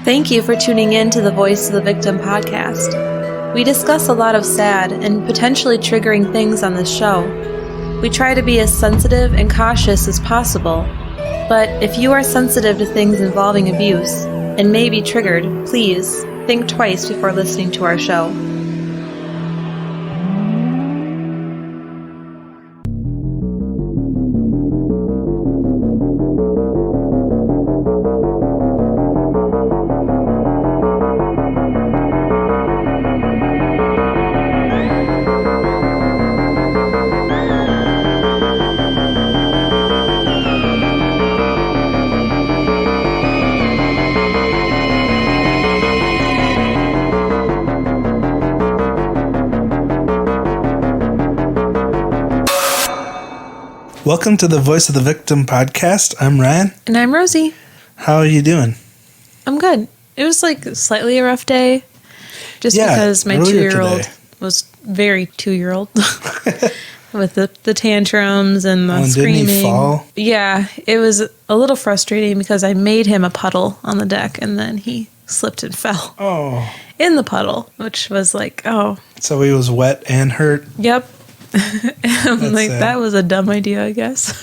Thank you for tuning in to the Voice of the Victim podcast. We discuss a lot of sad and potentially triggering things on this show. We try to be as sensitive and cautious as possible, but if you are sensitive to things involving abuse and may be triggered, please think twice before listening to our show. Welcome to the Voice of the Victim podcast. I'm Ryan. And I'm Rosie. How are you doing? I'm good. It was like slightly a rough day, just because my 2-year-old was very 2-year-old with the tantrums and the screaming. Didn't he fall? Yeah, it was a little frustrating because I made him a puddle on the deck and then he slipped and fell in the puddle, which was like, oh. So he was wet and hurt? Yep. I'm like, that was a dumb idea, I guess.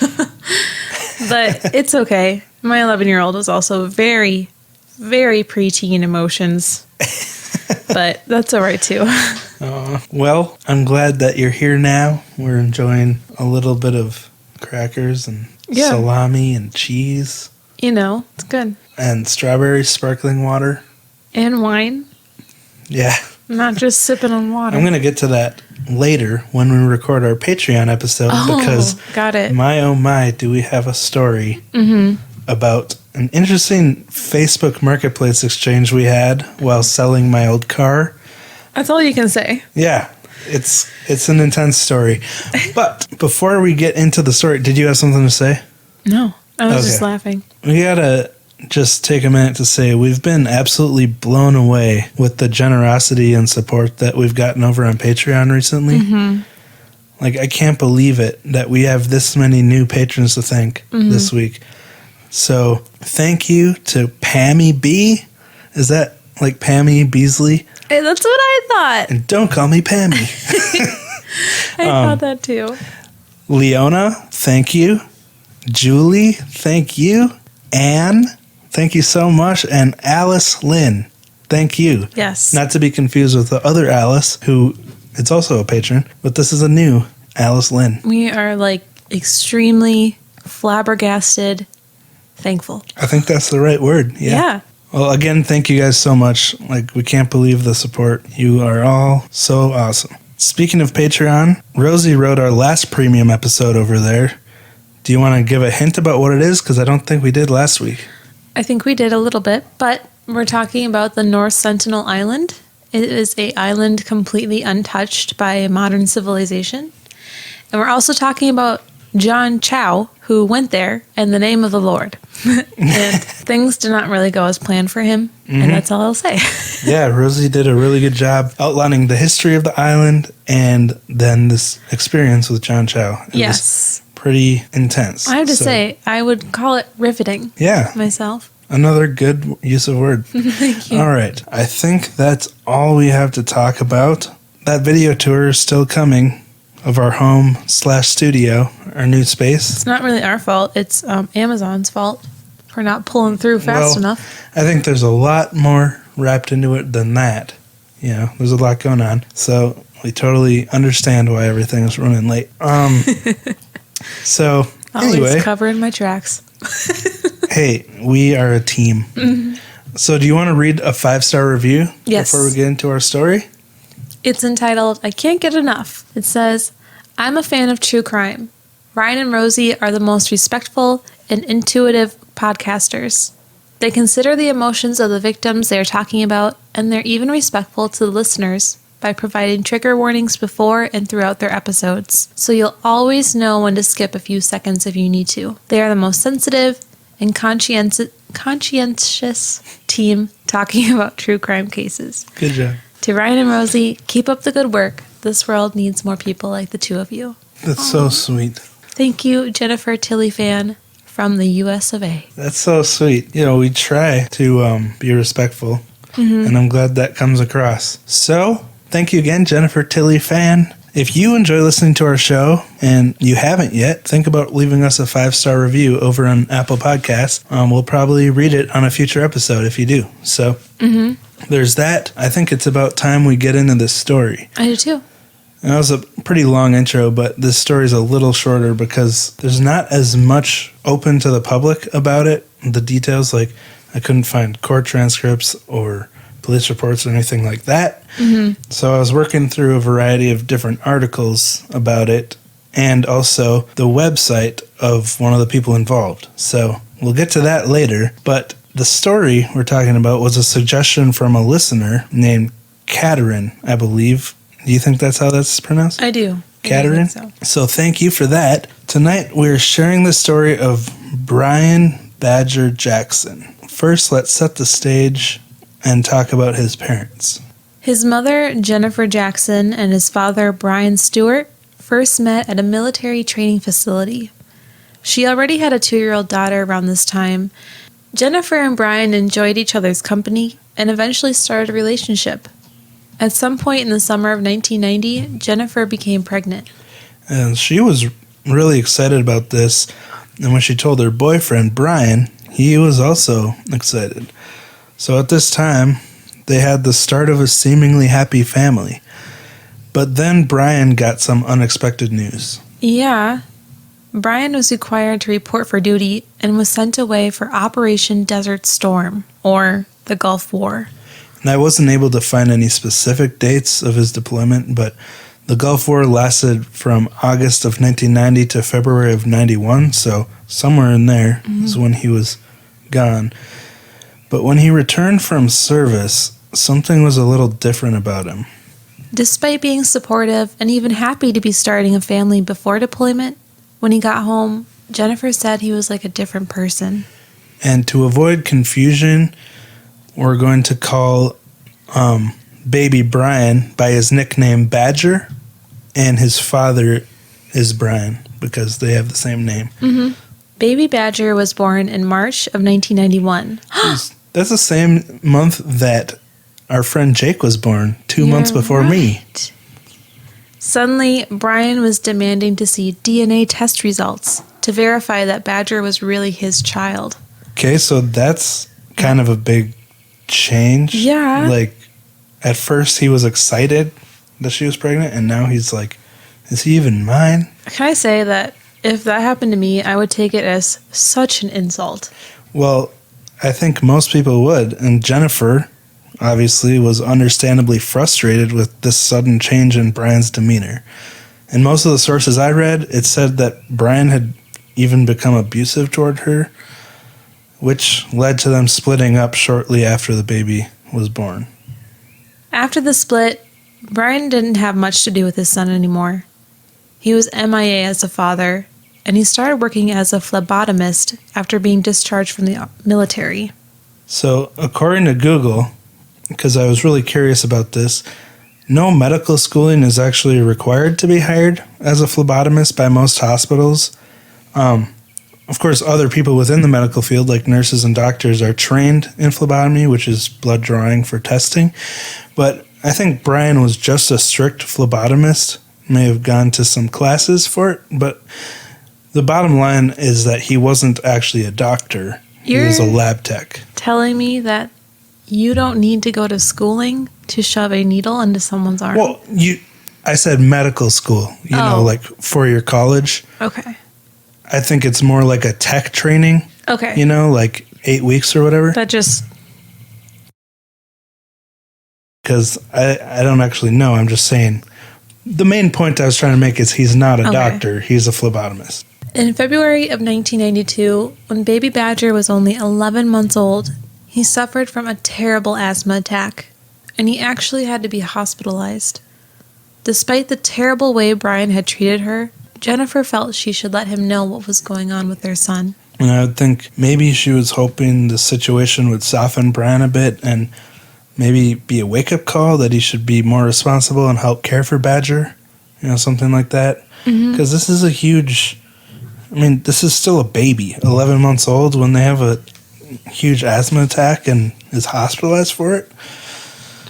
But it's okay. My 11-year-old is also very, very preteen emotions. But that's all right, too. Well, I'm glad that you're here now. We're enjoying a little bit of crackers and salami and cheese. You know, it's good. And strawberry sparkling water. And wine. Yeah. Not just sipping on water. I'm going to get to that later when we record our Patreon episode because got it. My, do we have a story about an interesting Facebook Marketplace exchange we had while selling my old car. That's all you can say. Yeah, it's an intense story. But before we get into the story, did you have something to say? No, I was just laughing. We got to just take a minute to say we've been absolutely blown away with the generosity and support that we've gotten over on Patreon recently. Like, I can't believe it that we have this many new patrons to thank this week. So thank you to Pammy B. Is that like Pammy Beasley? Hey, that's what I thought. And don't call me Pammy. I thought that too. Leona, thank you. Julie, thank you. Anne, thank you so much. And Alice Lynn, thank you. Yes. Not to be confused with the other Alice, who it's also a patron, but this is a new Alice Lynn. We are like extremely flabbergasted, thankful. I think that's the right word. Yeah. Well, again, thank you guys so much. Like, we can't believe the support. You are all so awesome. Speaking of Patreon, Rosie wrote our last premium episode over there. Do you want to give a hint about what it is? Because I don't think we did last week. I think we did a little bit, but we're talking about the North Sentinel Island. It is an island completely untouched by modern civilization. And we're also talking about John Chow, who went there in the name of the Lord. And things did not really go as planned for him. And that's all I'll say. Yeah, Rosie did a really good job outlining the history of the island and then this experience with John Chow. It was pretty intense. I have to say, I would call it riveting. Yeah. Myself. Another good use of word. Thank you. All right. I think that's all we have to talk about. That video tour is still coming of our home/studio, our new space. It's not really our fault. It's Amazon's fault for not pulling through fast enough. I think there's a lot more wrapped into it than that. You know, there's a lot going on. So we totally understand why everything is running late. So anyway. Always covering my tracks. Hey, we are a team. So do you want to read a 5-star review before we get into our story? It's entitled, I Can't Get Enough. It says, I'm a fan of true crime. Ryan and Rosie are the most respectful and intuitive podcasters. They consider the emotions of the victims they are talking about, and they're even respectful to the listeners by providing trigger warnings before and throughout their episodes, so you'll always know when to skip a few seconds if you need to. They are the most sensitive and conscientious team talking about true crime cases. Good job. To Ryan and Rosie, keep up the good work. This world needs more people like the two of you. That's so sweet. Thank you, Jennifer Tilley fan, from the US of A. That's so sweet. You know, we try to be respectful, and I'm glad that comes across. So, thank you again, Jennifer Tilly fan. If you enjoy listening to our show and you haven't yet, think about leaving us a 5-star review over on Apple Podcasts. We'll probably read it on a future episode if you do. So there's that. I think it's about time we get into this story. I do too. And that was a pretty long intro, but this story is a little shorter because there's not as much open to the public about it. The details, like I couldn't find court transcripts or police reports or anything like that. So I was working through a variety of different articles about it and also the website of one of the people involved. So we'll get to that later. But the story we're talking about was a suggestion from a listener named Katerin, I believe. Do you think that's how that's pronounced? I do. Katerin? So thank you for that. Tonight we're sharing the story of Bryyan Badger Jackson. First, let's set the stage and talk about his parents. His mother, Jennifer Jackson, and his father, Brryan Stewart, first met at a military training facility. She already had a 2-year-old daughter around this time. Jennifer and Brryan enjoyed each other's company and eventually started a relationship. At some point in the summer of 1990, Jennifer became pregnant. And she was really excited about this. And when she told her boyfriend, Brryan, he was also excited. So at this time, they had the start of a seemingly happy family. But then Brryan got some unexpected news. Yeah. Brryan was required to report for duty and was sent away for Operation Desert Storm, or the Gulf War. And I wasn't able to find any specific dates of his deployment, but the Gulf War lasted from August of 1990 to February of 91, so somewhere in there is when he was gone. But when he returned from service, something was a little different about him. Despite being supportive and even happy to be starting a family before deployment, when he got home, Jennifer said he was like a different person. And to avoid confusion, we're going to call baby Brryan by his nickname Badger, and his father is Brryan because they have the same name. Baby Badger was born in March of 1991. That's the same month that our friend Jake was born, 2 months before me. Suddenly, Brryan was demanding to see DNA test results to verify that Badger was really his child. Okay, so that's kind of a big change. Yeah. Like, at first he was excited that she was pregnant, and now he's like, is he even mine? Can I say that if that happened to me, I would take it as such an insult? Well, I think most people would, and Jennifer obviously was understandably frustrated with this sudden change in Brryan's demeanor. And most of the sources I read, it said that Brryan had even become abusive toward her, which led to them splitting up shortly after the baby was born. After the split, Brryan didn't have much to do with his son anymore. He was MIA as a father, and he started working as a phlebotomist after being discharged from the military. So, according to Google, because I was really curious about this, no medical schooling is actually required to be hired as a phlebotomist by most hospitals. Of course, other people within the medical field, like nurses and doctors, are trained in phlebotomy, which is blood drawing for testing. But I think Brryan was just a strict phlebotomist, may have gone to some classes for it, but the bottom line is that he wasn't actually a doctor. He was a lab tech. Telling me that you don't need to go to schooling to shove a needle into someone's arm? Well, I said medical school, you know, like for your college. Okay. I think it's more like a tech training. Okay. You know, like 8 weeks or whatever. That just... Because I don't actually know. I'm just saying. The main point I was trying to make is he's not a doctor. He's a phlebotomist. In February of 1992, when baby Badger was only 11 months old, he suffered from a terrible asthma attack, and he actually had to be hospitalized. Despite the terrible way Brryan had treated her, Jennifer felt she should let him know what was going on with their son. And I would think maybe she was hoping the situation would soften Brryan a bit and maybe be a wake-up call that he should be more responsible and help care for Badger, you know, something like that. Because this is a huge I mean, this is still a baby, 11 months old, when they have a huge asthma attack and is hospitalized for it.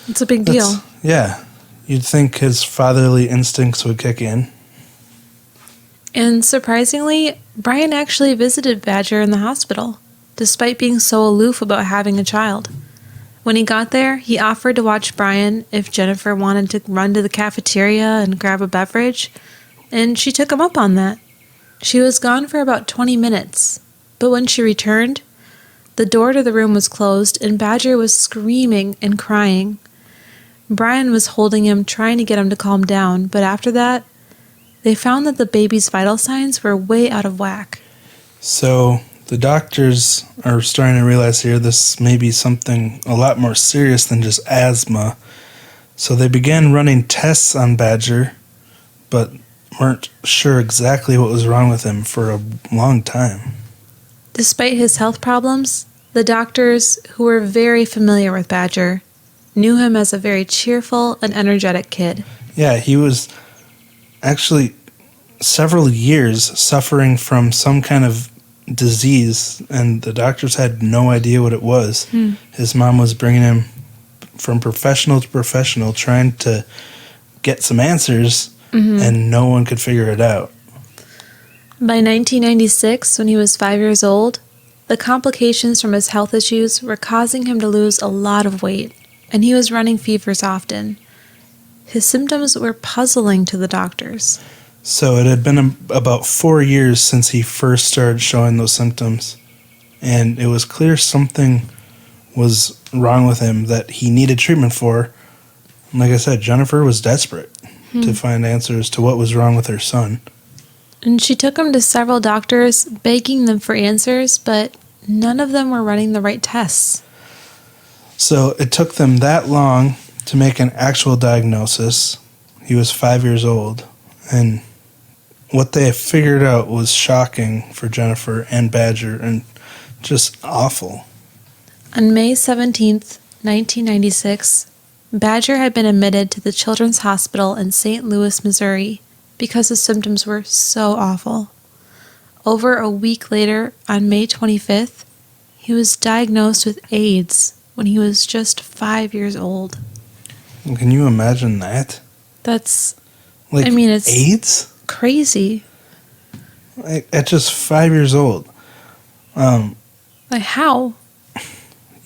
It's a big deal. Yeah. You'd think his fatherly instincts would kick in. And surprisingly, Brryan actually visited Badger in the hospital, despite being so aloof about having a child. When he got there, he offered to watch Brryan if Jennifer wanted to run to the cafeteria and grab a beverage, and she took him up on that. She was gone for about 20 minutes, but when she returned, the door to the room was closed and Badger was screaming and crying. Brryan was holding him, trying to get him to calm down, but after that, they found that the baby's vital signs were way out of whack. So the doctors are starting to realize here this may be something a lot more serious than just asthma. So they began running tests on Badger, but weren't sure exactly what was wrong with him for a long time. Despite his health problems, the doctors, who were very familiar with Badger, knew him as a very cheerful and energetic kid. Yeah, he was actually several years suffering from some kind of disease, and the doctors had no idea what it was. His mom was bringing him from professional to professional, trying to get some answers, and no one could figure it out. By 1996, when he was 5 years old, the complications from his health issues were causing him to lose a lot of weight, and he was running fevers often. His symptoms were puzzling to the doctors. So it had been about 4 years since he first started showing those symptoms, and it was clear something was wrong with him that he needed treatment for. And like I said, Jennifer was desperate to find answers to what was wrong with her son. And she took him to several doctors, begging them for answers, but none of them were running the right tests. So it took them that long to make an actual diagnosis. He was 5 years old, and what they figured out was shocking for Jennifer and Badger and just awful. On May 17th, 1996, Badger had been admitted to the Children's Hospital in St. Louis, Missouri, because his symptoms were so awful. Over a week later, on May 25th, he was diagnosed with AIDS when he was just 5 years old. Can you imagine that? That's, it's AIDS? Crazy. At just 5 years old. How?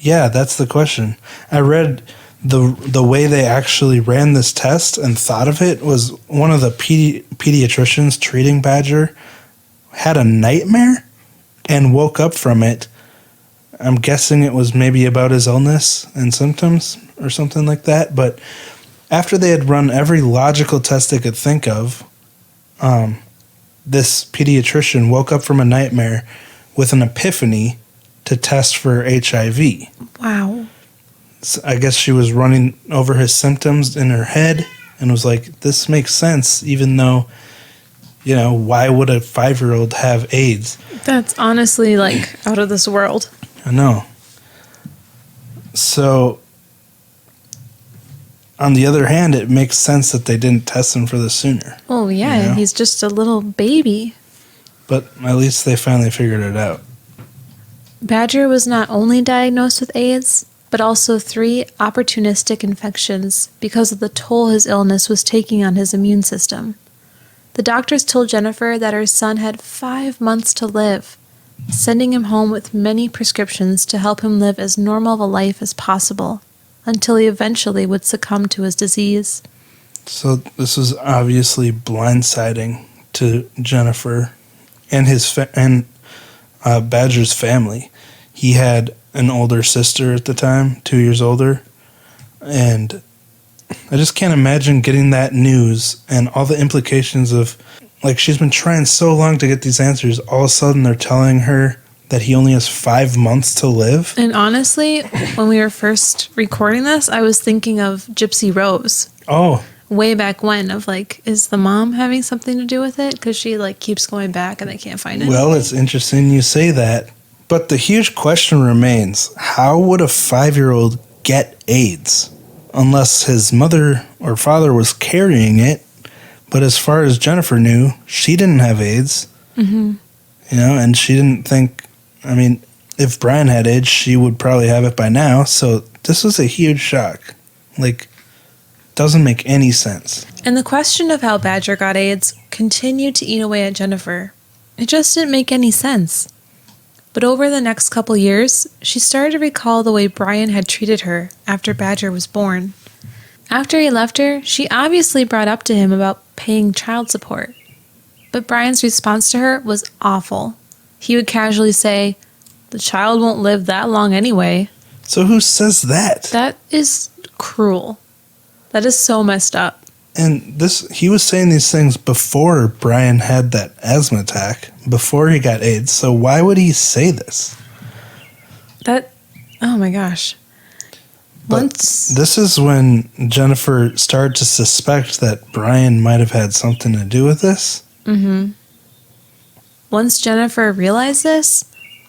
Yeah, that's the question. I read the way they actually ran this test and thought of it was one of the pediatricians treating Badger had a nightmare and woke up from it. I'm guessing it was maybe about his illness and symptoms or something like that. But after they had run every logical test they could think of, this pediatrician woke up from a nightmare with an epiphany to test for HIV. Wow. So I guess she was running over his symptoms in her head and was like, this makes sense, even though, why would a 5-year-old have AIDS? That's honestly, out of this world. I know. So, on the other hand, it makes sense that they didn't test him for this sooner. Oh, yeah, he's just a little baby. But at least they finally figured it out. Badger was not only diagnosed with AIDS, but also 3 opportunistic infections because of the toll his illness was taking on his immune system. The doctors told Jennifer that her son had 5 months to live, sending him home with many prescriptions to help him live as normal of a life as possible, until he eventually would succumb to his disease. So this was obviously blindsiding to Jennifer and Badger's family. He had an older sister at the time, 2 years older, and I just can't imagine getting that news and all the implications of, she's been trying so long to get these answers. All of a sudden they're telling her that he only has 5 months to live. And honestly, when we were first recording this, I was thinking of Gypsy Rose. Oh. Way back when, of is the mom having something to do with it? Because she keeps going back and they can't find it. Well, it's interesting you say that. But the huge question remains, how would a 5-year-old get AIDS? Unless his mother or father was carrying it. But as far as Jennifer knew, she didn't have AIDS. Mm-hmm. And she didn't think, if Brryan had AIDS, she would probably have it by now. So this was a huge shock. Doesn't make any sense. And the question of how Badger got AIDS continued to eat away at Jennifer. It just didn't make any sense. But over the next couple years, she started to recall the way Brryan had treated her after Badger was born. After he left her, she obviously brought up to him about paying child support. But Brryan's response to her was awful. He would casually say, "The child won't live that long anyway." So who says that? That is cruel. That is so messed up. And he was saying these things before Brryan had that asthma attack, before he got AIDS. So why would he say this? Oh my gosh. This is when Jennifer started to suspect that Brryan might have had something to do with this. Mm-hmm. Once Jennifer realized this,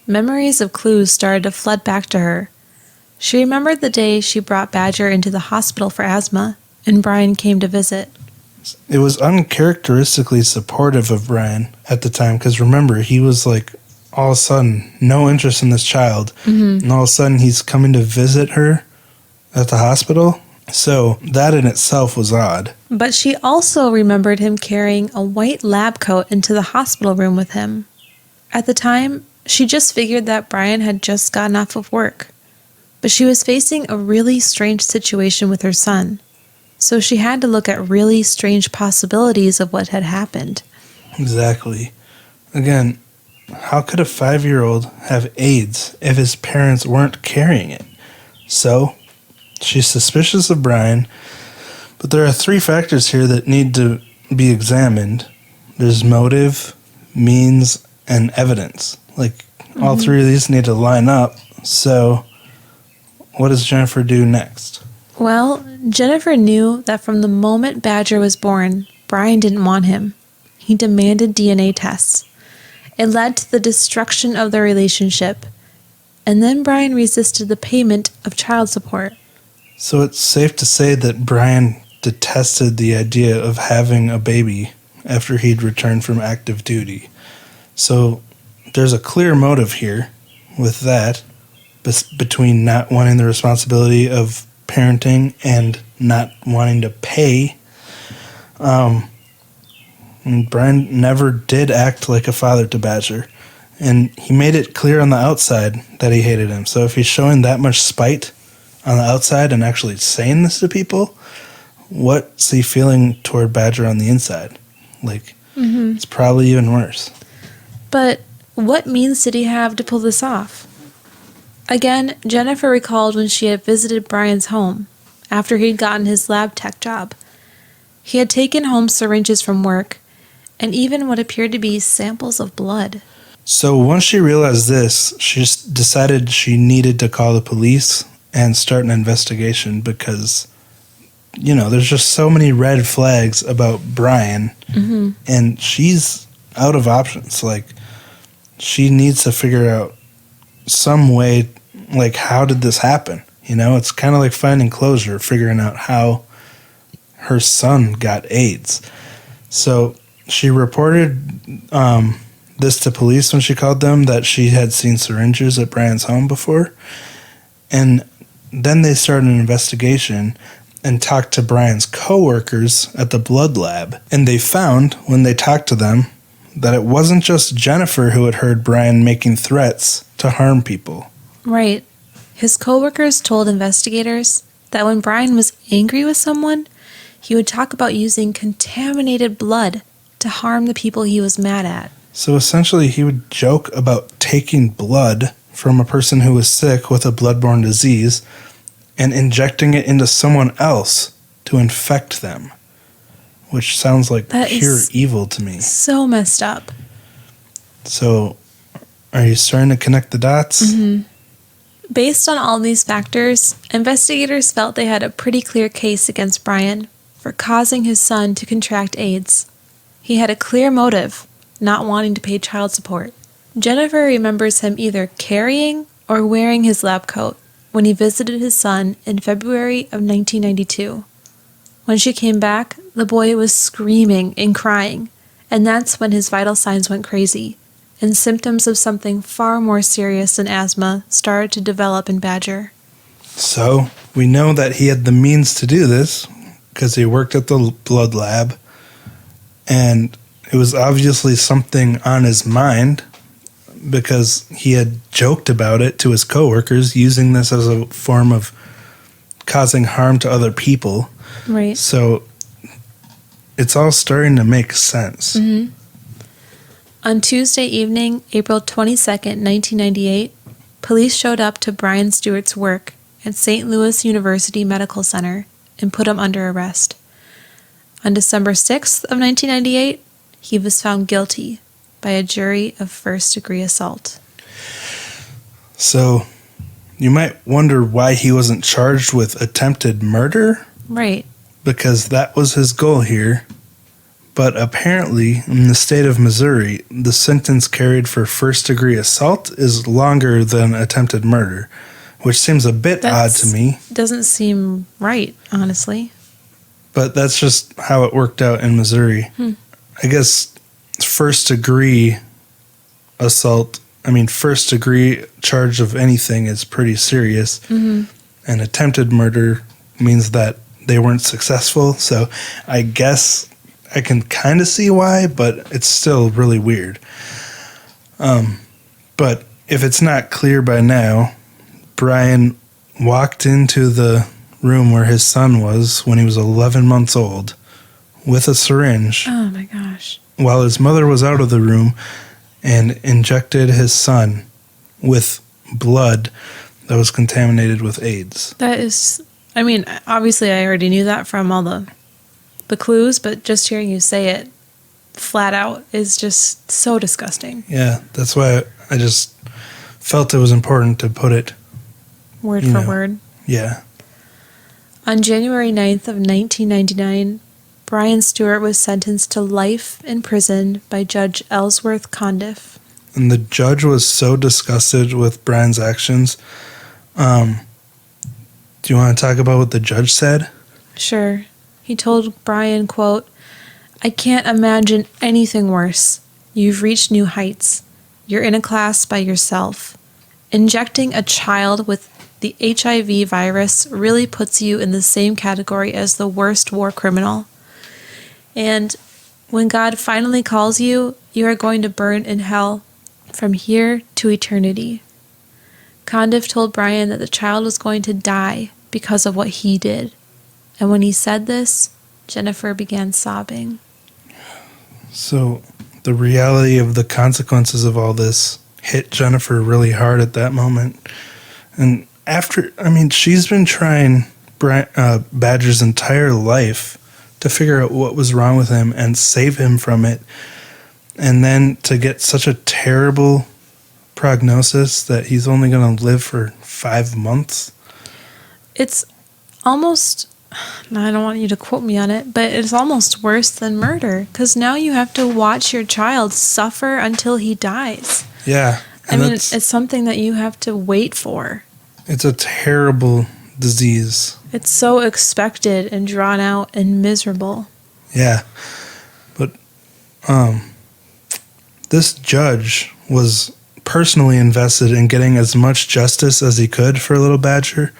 memories of clues started to flood back to her. She remembered the day she brought Badger into the hospital for asthma, and Brryan came to visit. It was uncharacteristically supportive of Brryan at the time, because remember, he was all of a sudden, no interest in this child, and all of a sudden he's coming to visit her at the hospital. So that in itself was odd. But she also remembered him carrying a white lab coat into the hospital room with him. At the time, she just figured that Brryan had just gotten off of work. But she was facing a really strange situation with her son. So she had to look at really strange possibilities of what had happened. Exactly. Again, how could a 5-year-old have AIDS if his parents weren't carrying it? So, she's suspicious of Brryan, but there are 3 factors here that need to be examined. There's motive, means, and evidence. All 3 of these need to line up. So, what does Jennifer do next? Well, Jennifer knew that from the moment Badger was born, Brryan didn't want him. He demanded DNA tests. It led to the destruction of their relationship. And then Brryan resisted the payment of child support. So it's safe to say that Brryan detested the idea of having a baby after he'd returned from active duty. So there's a clear motive here with that, between not wanting the responsibility of parenting and not wanting to pay. And Brryan never did act like a father to Badger, and he made it clear on the outside that he hated him. So if he's showing that much spite on the outside and actually saying this to people, what's he feeling toward Badger on the inside? It's probably even worse. But what means did he have to pull this off? Again, Jennifer recalled when she had visited Brryan's home after he'd gotten his lab tech job. He had taken home syringes from work and even what appeared to be samples of blood. So once she realized this, she just decided she needed to call the police and start an investigation because, there's just so many red flags about Brryan, and she's out of options. She needs to figure out some way, how did this happen? It's kind of like finding closure, figuring out how her son got AIDS. So she reported this to police when she called them, that she had seen syringes at Brryan's home before. And then they started an investigation and talked to Brryan's coworkers at the blood lab. And they found, when they talked to them, that it wasn't just Jennifer who had heard Brryan making threats to harm people. Right. His coworkers told investigators that when Brryan was angry with someone, he would talk about using contaminated blood to harm the people he was mad at. So essentially, he would joke about taking blood from a person who was sick with a bloodborne disease and injecting it into someone else to infect them, which sounds like pure evil to me. So messed up. So, are you starting to connect the dots? Based on all these factors, investigators felt they had a pretty clear case against Brryan for causing his son to contract AIDS. He had a clear motive, not wanting to pay child support. Jennifer remembers him either carrying or wearing his lab coat when he visited his son in February of 1992. When she came back, the boy was screaming and crying, and that's when his vital signs went crazy, and symptoms of something far more serious than asthma started to develop in Badger. So, we know that he had the means to do this because he worked at the blood lab, and it was obviously something on his mind because he had joked about it to his coworkers, using this as a form of causing harm to other people. Right. So, it's all starting to make sense. Mm-hmm. On Tuesday evening, April 22nd, 1998, police showed up to Bryyan Stewart's work at St. Louis University Medical Center and put him under arrest. On December 6th of 1998, he was found guilty by a jury of first-degree assault. So, you might wonder why he wasn't charged with attempted murder? Right. Because that was his goal here. But apparently, in the state of Missouri, the sentence carried for first-degree assault is longer than attempted murder, which seems a bit odd to me. Doesn't seem right, honestly. But that's just how it worked out in Missouri. I guess first-degree assault, first-degree charge of anything is pretty serious. Mm-hmm. And attempted murder means that they weren't successful. So I guess I can kind of see why, but it's still really weird. But if it's not clear by now, Brryan walked into the room where his son was when he was 11 months old with a syringe. Oh my gosh. While his mother was out of the room, and injected his son with blood that was contaminated with AIDS. That is, obviously I already knew that from all the clues, but just hearing you say it flat out is just so disgusting. Yeah, that's why I just felt it was important to put it word for word. Yeah. On January 9th of 1999, Bryyan Stewart was sentenced to life in prison by Judge Ellsworth Condiff. And the judge was so disgusted with Bryan's actions. Do you want to talk about what the judge said? Sure. He told Brryan, quote, "I can't imagine anything worse. You've reached new heights. You're in a class by yourself. Injecting a child with the HIV virus really puts you in the same category as the worst war criminal. And when God finally calls you, you are going to burn in hell from here to eternity." Condiff told Brryan that the child was going to die because of what he did. And when he said this, Jennifer began sobbing. So the reality of the consequences of all this hit Jennifer really hard at that moment. And she's been trying Badger's entire life to figure out what was wrong with him and save him from it. And then to get such a terrible prognosis that he's only going to live for 5 months. It's almost, I don't want you to quote me on it, but it's almost worse than murder because now you have to watch your child suffer until he dies. Yeah. It's something that you have to wait for. It's a terrible disease. It's so expected and drawn out and miserable. Yeah. But this judge was personally invested in getting as much justice as he could for little Badger,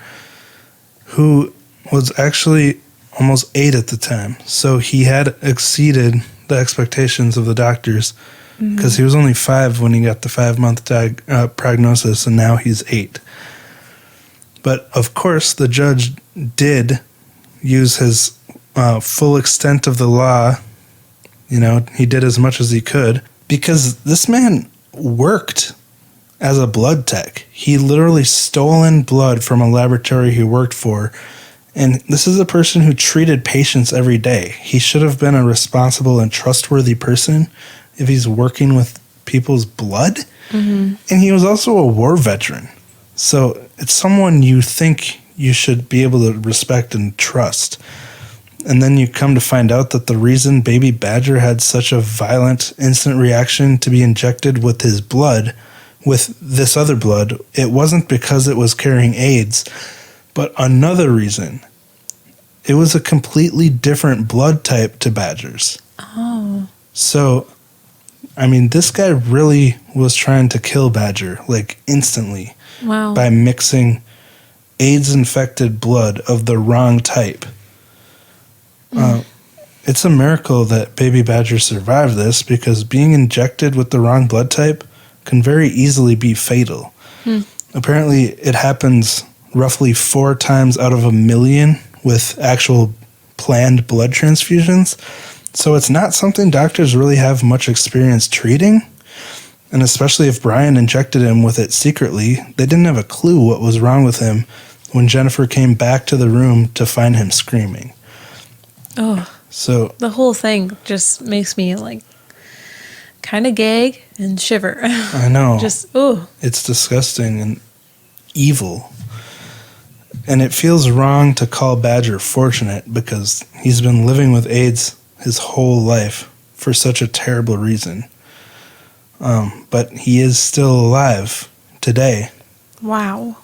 who was actually almost 8 at the time. So he had exceeded the expectations of the doctors because he was only 5 when he got the 5-month prognosis, and now he's 8. But of course, the judge did use his full extent of the law. He did as much as he could because this man worked as a blood tech. He literally stolen blood from a laboratory he worked for. And this is a person who treated patients every day. He should have been a responsible and trustworthy person if he's working with people's blood. Mm-hmm. And he was also a war veteran. So it's someone you think you should be able to respect and trust. And then you come to find out that the reason baby Badger had such a violent instant reaction to be injected with his blood, with this other blood, it wasn't because it was carrying AIDS, but another reason. It was a completely different blood type to Badger's. Oh. So, this guy really was trying to kill Badger, like instantly, Wow. by mixing AIDS-infected blood of the wrong type. It's a miracle that baby Badger survived this, because being injected with the wrong blood type can very easily be fatal. Apparently, it happens roughly 4 times out of 1,000,000 with actual planned blood transfusions. So it's not something doctors really have much experience treating. And especially if Brryan injected him with it secretly, they didn't have a clue what was wrong with him when Jennifer came back to the room to find him screaming. Oh, So the whole thing just makes me like kind of gag and shiver. I know. Just, oh. It's disgusting and evil. And it feels wrong to call Badger fortunate, because he's been living with AIDS his whole life for such a terrible reason. But he is still alive today. Wow.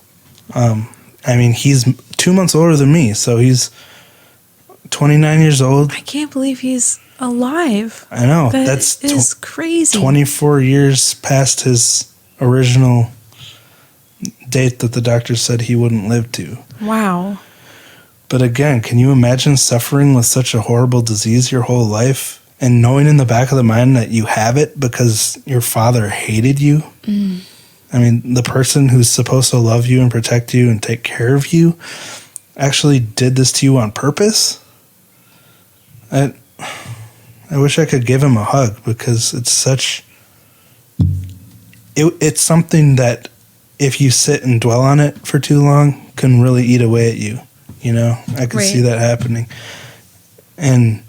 I mean, he's 2 months older than me, so he's 29 years old. I can't believe he's alive. I know. That is crazy. 24 years past his original date that the doctor said he wouldn't live to. Wow. But again, can you imagine suffering with such a horrible disease your whole life and knowing in the back of the mind that you have it because your father hated you? I mean, the person who's supposed to love you and protect you and take care of you actually did this to you on purpose? I wish I could give him a hug, because it's such... It's something that if you sit and dwell on it for too long can really eat away at you. You know, I could see that happening. And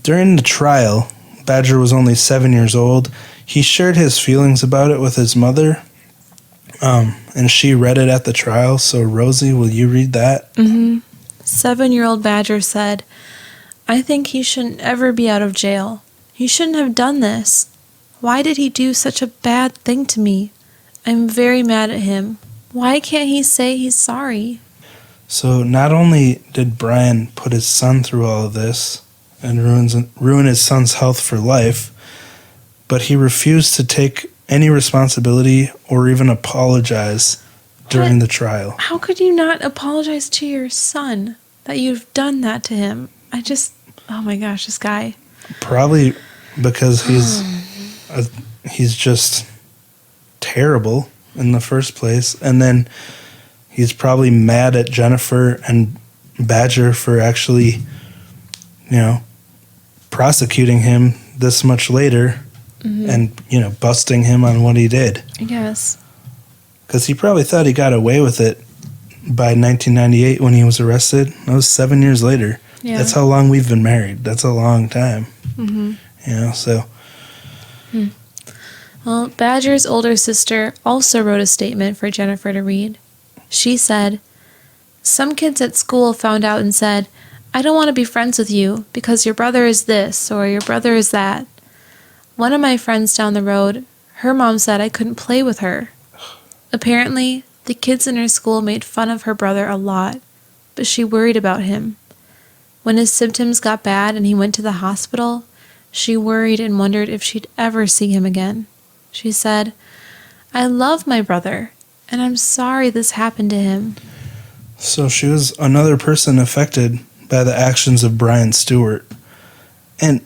during the trial, Badger was only 7 years old. He shared his feelings about it with his mother, and she read it at the trial. So, Rosie, will you read that? 7-year-old Badger said, "I think he shouldn't ever be out of jail. He shouldn't have done this. Why did he do such a bad thing to me? I'm very mad at him. Why can't he say he's sorry?" So not only did Brryan put his son through all of this and ruin his son's health for life, but he refused to take any responsibility or even apologize during the trial. How could you not apologize to your son that you've done that to him? Oh my gosh, this guy. Probably because he's just terrible in the first place, and then he's probably mad at Jennifer and Badger for actually, prosecuting him this much later and, busting him on what he did. Yes. Because he probably thought he got away with it by 1998 when he was arrested. That was 7 years later. Yeah. That's how long we've been married. That's a long time. So... Well, Badger's older sister also wrote a statement for Jennifer to read. She said, "Some kids at school found out and said, 'I don't want to be friends with you because your brother is this or your brother is that.' One of my friends down the road, her mom said I couldn't play with her. Apparently, the kids in her school made fun of her brother a lot, but she worried about him. When his symptoms got bad and he went to the hospital, she worried and wondered if she'd ever see him again. She said, 'I love my brother, and I'm sorry this happened to him.'" So she was another person affected by the actions of Bryyan Stewart. And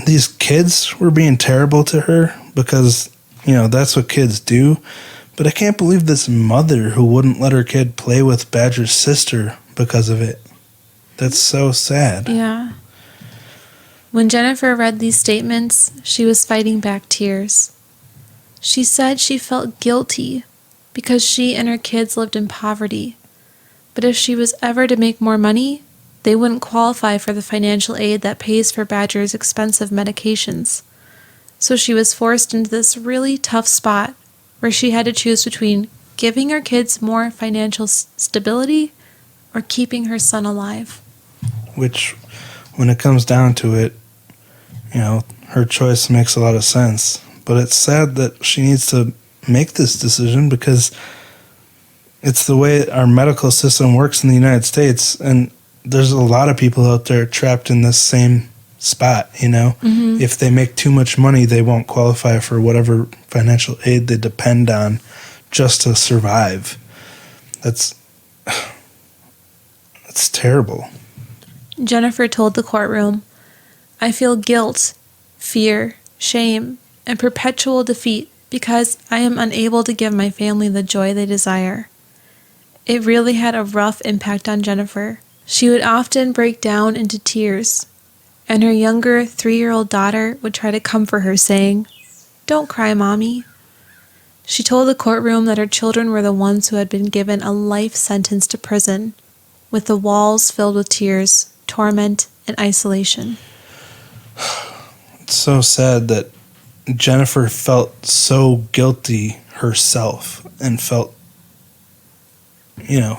these kids were being terrible to her because, that's what kids do. But I can't believe this mother who wouldn't let her kid play with Badger's sister because of it. That's so sad. Yeah. When Jennifer read these statements, she was fighting back tears. She said she felt guilty because she and her kids lived in poverty. But if she was ever to make more money, they wouldn't qualify for the financial aid that pays for Badger's expensive medications. So she was forced into this really tough spot where she had to choose between giving her kids more financial stability or keeping her son alive. Which, when it comes down to it, her choice makes a lot of sense. But it's sad that she needs to make this decision because it's the way our medical system works in the United States. And there's a lot of people out there trapped in this same spot, you know? Mm-hmm. If they make too much money, they won't qualify for whatever financial aid they depend on just to survive. That's terrible. Jennifer told the courtroom, "I feel guilt, fear, shame, and perpetual defeat because I am unable to give my family the joy they desire." It really had a rough impact on Jennifer. She would often break down into tears, and her younger 3-year-old daughter would try to comfort her, saying, "Don't cry, Mommy." She told the courtroom that her children were the ones who had been given a life sentence to prison, with the walls filled with tears, torment, and isolation. It's so sad that Jennifer felt so guilty herself and felt,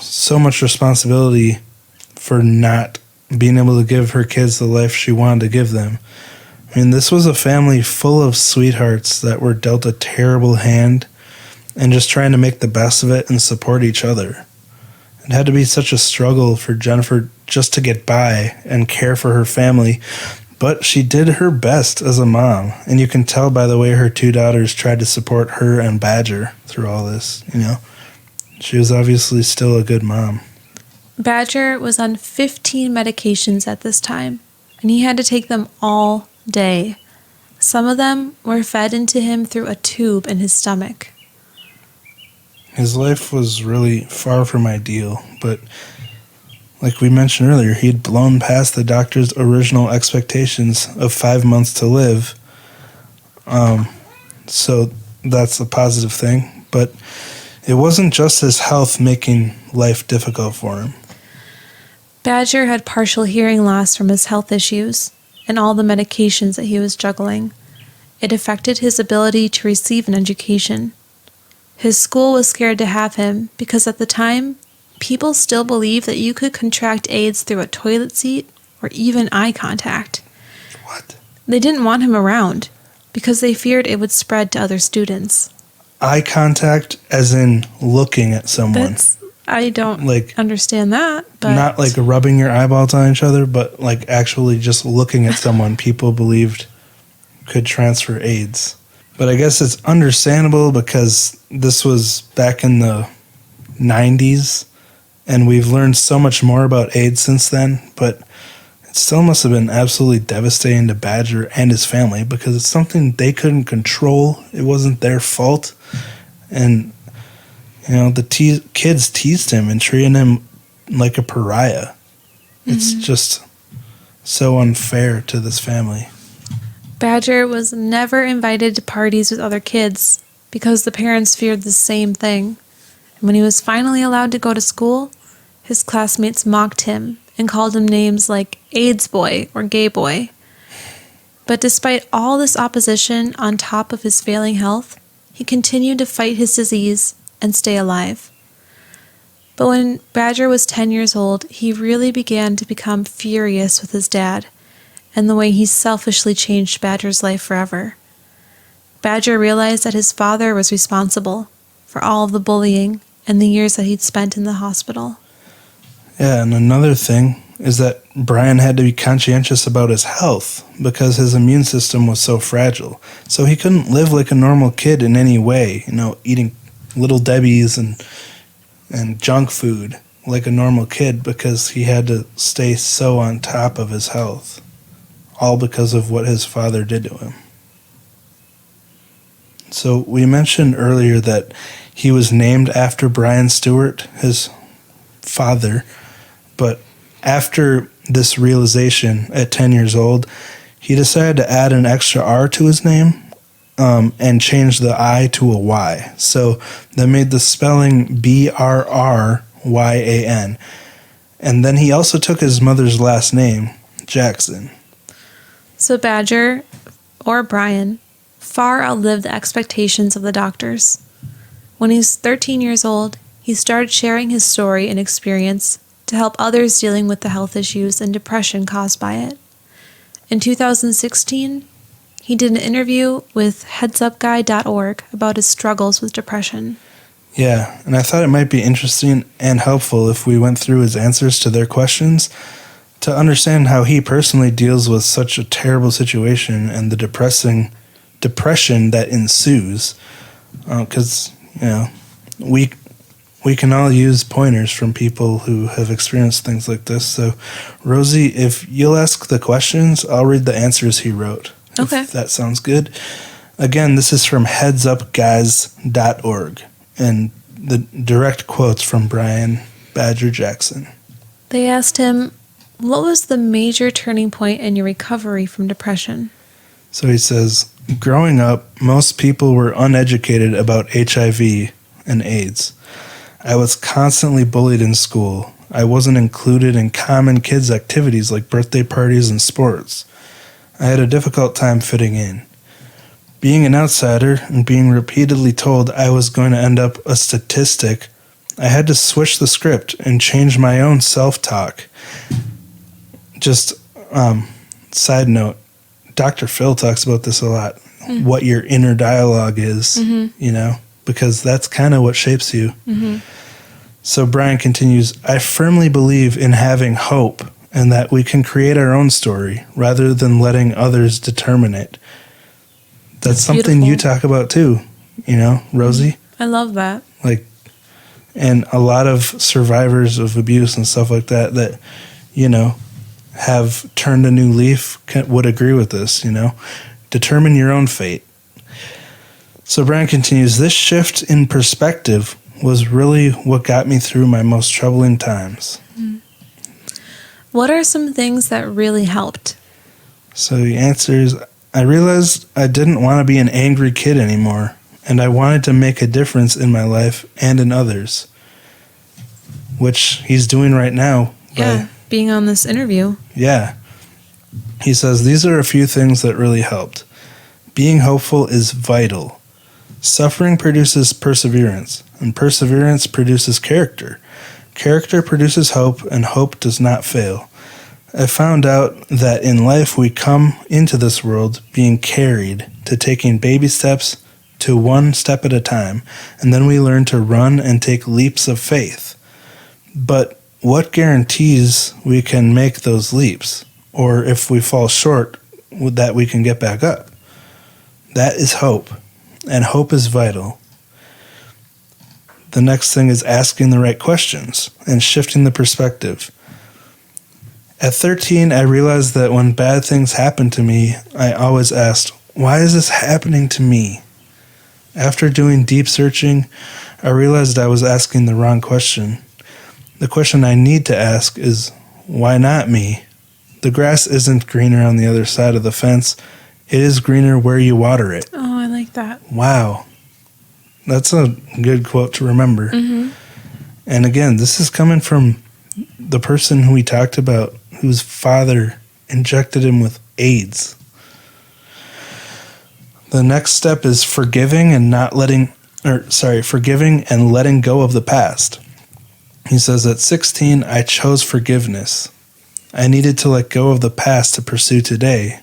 so much responsibility for not being able to give her kids the life she wanted to give them. I mean, this was a family full of sweethearts that were dealt a terrible hand and just trying to make the best of it and support each other. It had to be such a struggle for Jennifer just to get by and care for her family, but she did her best as a mom, and you can tell by the way her 2 daughters tried to support her and Badger through all this, She was obviously still a good mom. Badger was on 15 medications at this time, and he had to take them all day. Some of them were fed into him through a tube in his stomach. His life was really far from ideal, but like we mentioned earlier, he'd blown past the doctor's original expectations of 5 months to live. So that's a positive thing, but it wasn't just his health making life difficult for him. Badger had partial hearing loss from his health issues and all the medications that he was juggling. It affected his ability to receive an education. His school was scared to have him because at the time, people still believed that you could contract AIDS through a toilet seat or even eye contact. What? They didn't want him around because they feared it would spread to other students. Eye contact as in looking at someone. I don't understand that. But not like rubbing your eyeballs on each other, but like actually just looking at someone people believed could transfer AIDS. But I guess it's understandable because this was back in the 90s, and we've learned so much more about AIDS since then, but it still must have been absolutely devastating to Badger and his family because it's something they couldn't control. It wasn't their fault. And, the kids teased him and treated him like a pariah. Mm-hmm. It's just so unfair to this family. Badger was never invited to parties with other kids because the parents feared the same thing. And when he was finally allowed to go to school, his classmates mocked him and called him names like AIDS boy or gay boy. But despite all this opposition on top of his failing health, he continued to fight his disease and stay alive. But when Badger was 10 years old, he really began to become furious with his dad and the way he selfishly changed Badger's life forever. Badger realized that his father was responsible for all of the bullying and the years that he'd spent in the hospital. Yeah, and another thing is that Brryan had to be conscientious about his health because his immune system was so fragile. So he couldn't live like a normal kid in any way, eating Little Debbie's and junk food like a normal kid because he had to stay so on top of his health, all because of what his father did to him. So we mentioned earlier that he was named after Brryan Stewart, his father, but after this realization at 10 years old, he decided to add an extra R to his name and change the I to a Y. So that made the spelling Brryan. And then he also took his mother's last name, Jackson. So Badger, or Brryan, far outlived the expectations of the doctors. When he was 13 years old, he started sharing his story and experience to help others dealing with the health issues and depression caused by it. In 2016, he did an interview with headsupguy.org about his struggles with depression. Yeah, and I thought it might be interesting and helpful if we went through his answers to their questions. to understand how he personally deals with such a terrible situation and the depression that ensues. Because, we can all use pointers from people who have experienced things like this. So, Rosie, if you'll ask the questions, I'll read the answers he wrote. Okay. If that sounds good. Again, this is from headsupguys.org, and the direct quotes from Bryyan Badger Jackson. They asked him, what was the major turning point in your recovery from depression? So he says, growing up, most people were uneducated about HIV and AIDS. I was constantly bullied in school. I wasn't included in common kids' activities like birthday parties and sports. I had a difficult time fitting in. Being an outsider and being repeatedly told I was going to end up a statistic, I had to switch the script and change my own self-talk. Just, side note, Dr. Phil talks about this a lot, what your inner dialogue is, because that's kind of what shapes you. Mm-hmm. So Brryan continues, I firmly believe in having hope and that we can create our own story rather than letting others determine it. That's something beautiful. You talk about too, Rosie. I love that. And a lot of survivors of abuse and stuff like that, have turned a new leaf would agree with this, Determine your own fate. So Brryan continues, this shift in perspective was really what got me through my most troubling times. What are some things that really helped? So he answers, I realized I didn't want to be an angry kid anymore, and I wanted to make a difference in my life and in others, which he's doing right now. Yeah, being on this interview. Yeah. He says, these are a few things that really helped. Being hopeful is vital. Suffering produces perseverance, and perseverance produces character. Character produces hope, and hope does not fail. I found out that in life we come into this world being carried to taking baby steps to one step at a time, and then we learn to run and take leaps of faith. But what guarantees we can make those leaps? Or if we fall short, that we can get back up? That is hope, and hope is vital. The next thing is asking the right questions and shifting the perspective. At 13, I realized that when bad things happened to me, I always asked, why is this happening to me? After doing deep searching, I realized I was asking the wrong question. The question I need to ask is, why not me? The grass isn't greener on the other side of the fence. It is greener where you water it. Oh, I like that. Wow. That's a good quote to remember. Mm-hmm. And again, this is coming from the person who we talked about, whose father injected him with AIDS. The next step is forgiving and letting go of the past. He says, at 16, I chose forgiveness. I needed to let go of the past to pursue today.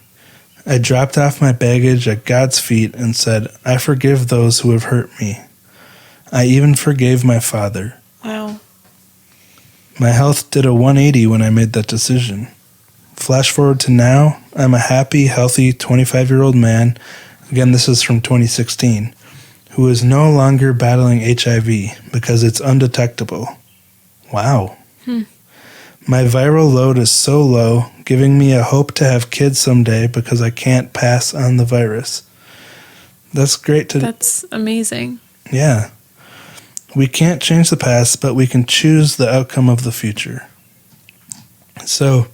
I dropped off my baggage at God's feet and said, I forgive those who have hurt me. I even forgave my father. Wow. My health did a 180 when I made that decision. Flash forward to now, I'm a happy, healthy 25-year-old man, again this is from 2016, who is no longer battling HIV because it's undetectable. Wow. My viral load is so low, giving me a hope to have kids someday because I can't pass on the virus. That's great to... That's amazing. Yeah. We can't change the past, but we can choose the outcome of the future. So,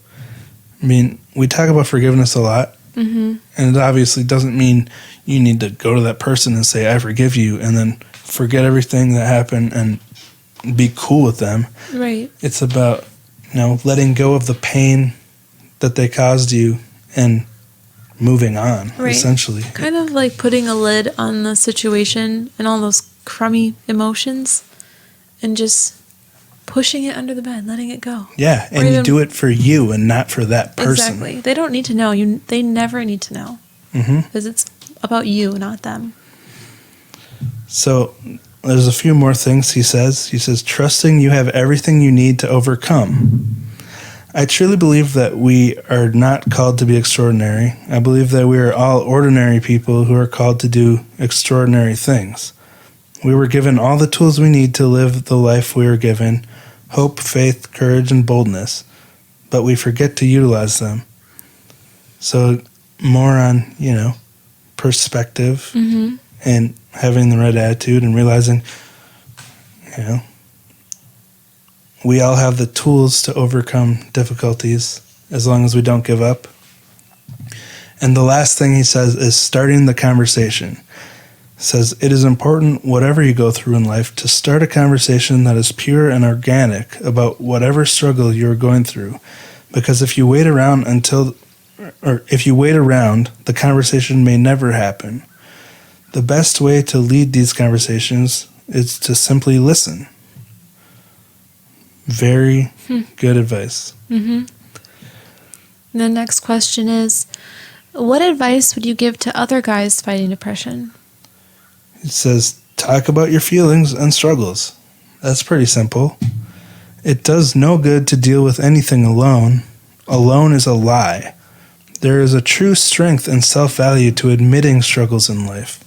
we talk about forgiveness a lot, and it obviously doesn't mean you need to go to that person and say, I forgive you, and then forget everything that happened and be cool with them. Right. It's about, letting go of the pain that they caused you and moving on, right. Essentially. Kind of like putting a lid on the situation and all those crummy emotions and just pushing it under the bed, letting it go. Yeah, and you do it for you and not for that person. Exactly. They don't need to know. They never need to know. Because it's about you, not them. So there's a few more things he says. He says, trusting you have everything you need to overcome. I truly believe that we are not called to be extraordinary. I believe that we are all ordinary people who are called to do extraordinary things. We were given all the tools we need to live the life we were given: hope, faith, courage, and boldness. But we forget to utilize them. So more on, perspective and having the right attitude and realizing, we all have the tools to overcome difficulties as long as we don't give up. And the last thing he says is starting the conversation. He says, it is important, whatever you go through in life, to start a conversation that is pure and organic about whatever struggle you're going through. Because if you wait around, the conversation may never happen. The best way to lead these conversations is to simply listen. Very good advice. Mm-hmm. The next question is, what advice would you give to other guys fighting depression? It says, talk about your feelings and struggles. That's pretty simple. It does no good to deal with anything alone. Alone is a lie. There is a true strength and self-value to admitting struggles in life.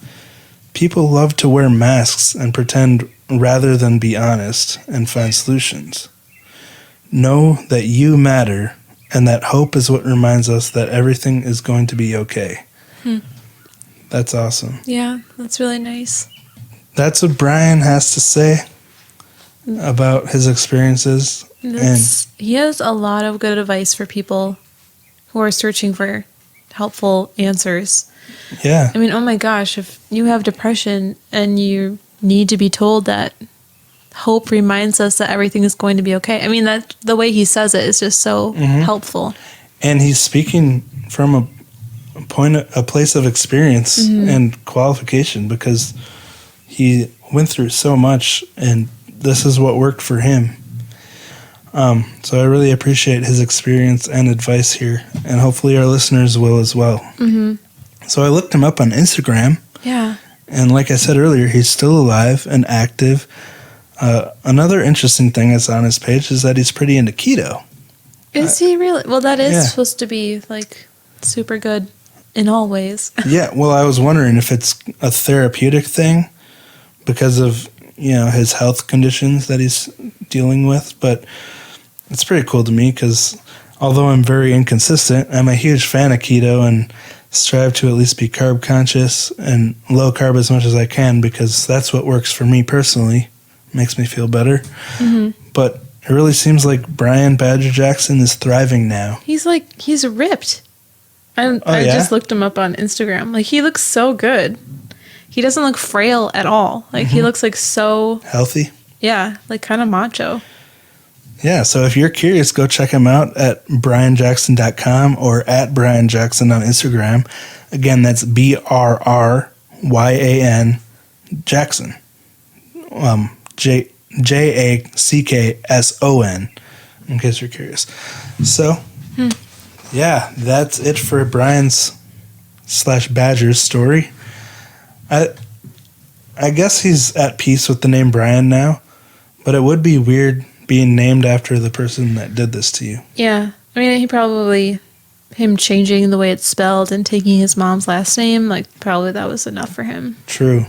People love to wear masks and pretend rather than be honest and find solutions. Know that you matter, and that hope is what reminds us that everything is going to be okay. That's awesome. Yeah, that's really nice. That's what Brryan has to say about his experiences. He has a lot of good advice for people who are searching for helpful answers. Yeah. I mean, oh my gosh, if you have depression and you need to be told that hope reminds us that everything is going to be okay. I mean, that the way he says it is just so helpful. And he's speaking from a place of experience and qualification, because he went through so much and this is what worked for him. So I really appreciate his experience and advice here, and hopefully our listeners will as well. So I looked him up on Instagram. Yeah. And like I said earlier, he's still alive and active. Another interesting thing that's on his page is that he's pretty into keto. Is he really? Well, that is supposed to be like super good in all ways. Yeah. Well, I was wondering if it's a therapeutic thing because of, his health conditions that he's dealing with. But it's pretty cool to me because although I'm very inconsistent, I'm a huge fan of keto and strive to at least be carb conscious and low carb as much as I can, because that's what works for me personally. Makes me feel better. But it really seems like Bryyan Badger Jackson is thriving now. He's ripped. I just looked him up on Instagram. Like, he looks so good. He doesn't look frail at all. Like, he looks like so healthy. Yeah, like kind of macho. Yeah, so if you're curious, go check him out at brryanjackson.com or at Bryyan Jackson on Instagram. Again, that's BRRYAN Jackson. JACKSON, in case you're curious. So, yeah, that's it for Bryan's / Badger's story. I guess he's at peace with the name Brryan now, but it would be weird being named after the person that did this to you. Yeah. I mean, him changing the way it's spelled and taking his mom's last name, like, probably that was enough for him. True.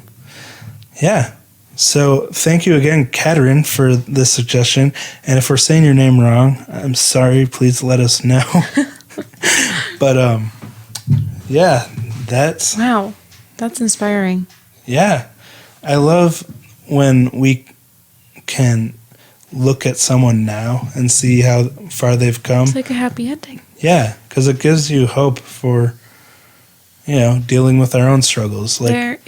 Yeah. So thank you again, Katerin, for this suggestion. And if we're saying your name wrong, I'm sorry. Please let us know. But, yeah, that's... Wow. That's inspiring. Yeah. I love when we can look at someone now and see how far they've come. It's like a happy ending. Yeah, because it gives you hope for, dealing with our own struggles. Like,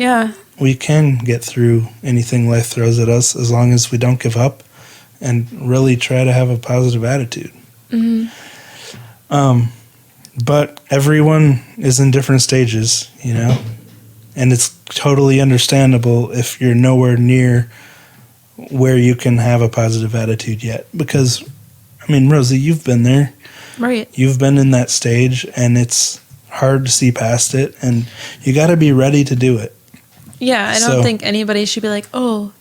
we can get through anything life throws at us as long as we don't give up and really try to have a positive attitude. But everyone is in different stages, and it's totally understandable if you're nowhere near where you can have a positive attitude yet. Because, I mean, Rosie, you've been there. Right. You've been in that stage, and it's hard to see past it, and you got to be ready to do it. Yeah, I don't think anybody should be like, oh,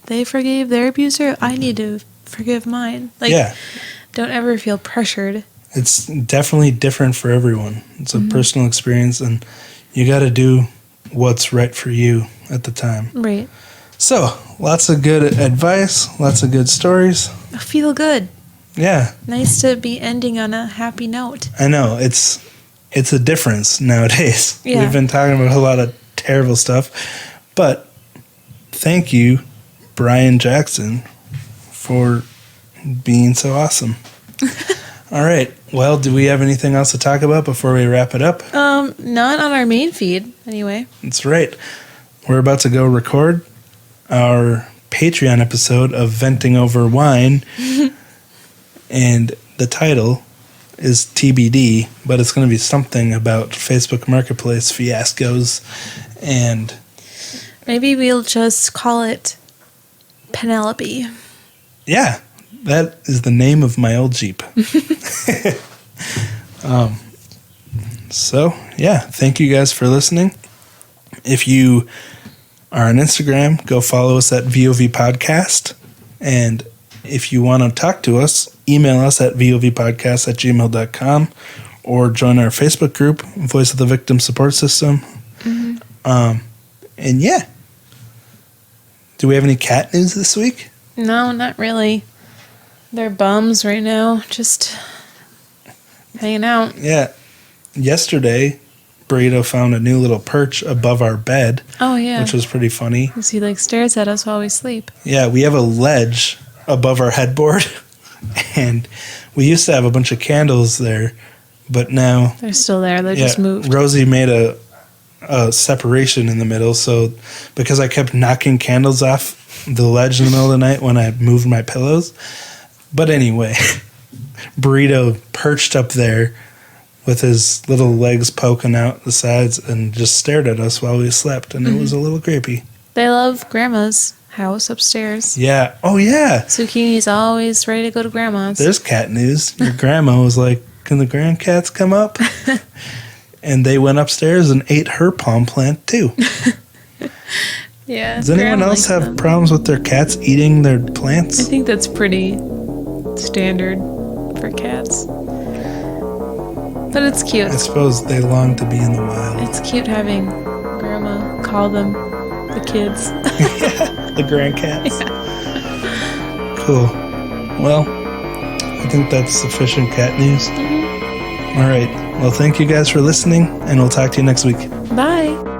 they forgave their abuser, I need to forgive mine. Like, Don't ever feel pressured. It's definitely different for everyone. It's a personal experience, and you got to do what's right for you at the time. Right. So, lots of good advice, lots of good stories. I feel good. Yeah. Nice to be ending on a happy note. I know. It's a difference nowadays. Yeah. We've been talking about a lot of terrible stuff, but thank you, Bryyan Jackson, for being so awesome. All right. Well, do we have anything else to talk about before we wrap it up? Not on our main feed, anyway. That's right. We're about to go record our Patreon episode of Venting Over Wine, and the title is TBD, but it's going to be something about Facebook Marketplace fiascos, and maybe we'll just call it Penelope. yeah, that is the name of my old Jeep. So, yeah, thank you guys for listening. If you are on Instagram, go follow us at VOV Podcast. And if you want to talk to us, email us at vovpodcast@gmail.com or join our Facebook group, Voice of the Victim Support System. And yeah. Do we have any cat news this week? No, not really. They're bums right now, just hanging out. Yeah. Yesterday, Burrito found a new little perch above our bed. Oh, yeah. Which was pretty funny. Because he, stares at us while we sleep. Yeah, we have a ledge above our headboard. And we used to have a bunch of candles there, but now... They're still there. They just moved. Rosie made a separation in the middle, so because I kept knocking candles off the ledge in the middle of the night when I moved my pillows. But anyway, Burrito perched up there with his little legs poking out the sides and just stared at us while we slept, and it was a little creepy. They love Grandma's house upstairs. Yeah. Oh, yeah. Zucchini's always ready to go to Grandma's. There's cat news. Your grandma was like, can the grandcats come up? And they went upstairs and ate her palm plant, too. Yeah. Does anyone else have problems with their cats eating their plants? I think that's pretty standard for cats. But it's cute. I suppose they long to be in the wild. It's cute having Grandma call them the kids. The grandcats. Yeah. Cool. Well, I think that's sufficient cat news. All right. Well, thank you guys for listening, and we'll talk to you next week. Bye.